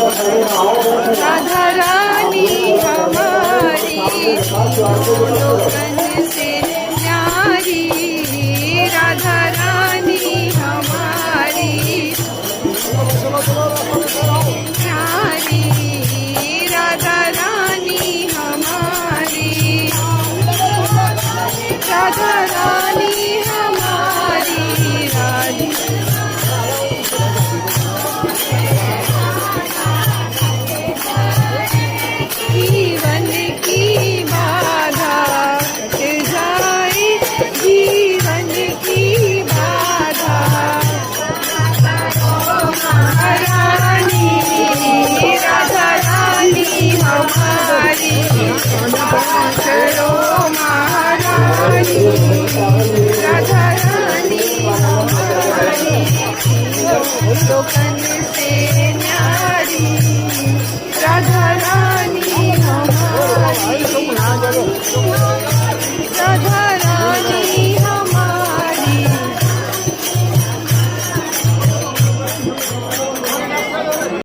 राधा रानी हमारी लोकन से न्यारी, राधा रानी हमारी न्यारी, राधा रानी हमारी, राधा रानी हमारी रानी। जीवन की बाधा कट जाए, जीवन की बाधा रानी, राधा रानी हमारी करो महारानी, राधा रानी हमारी लोकन से न्यारी, राधा रानी हमारी।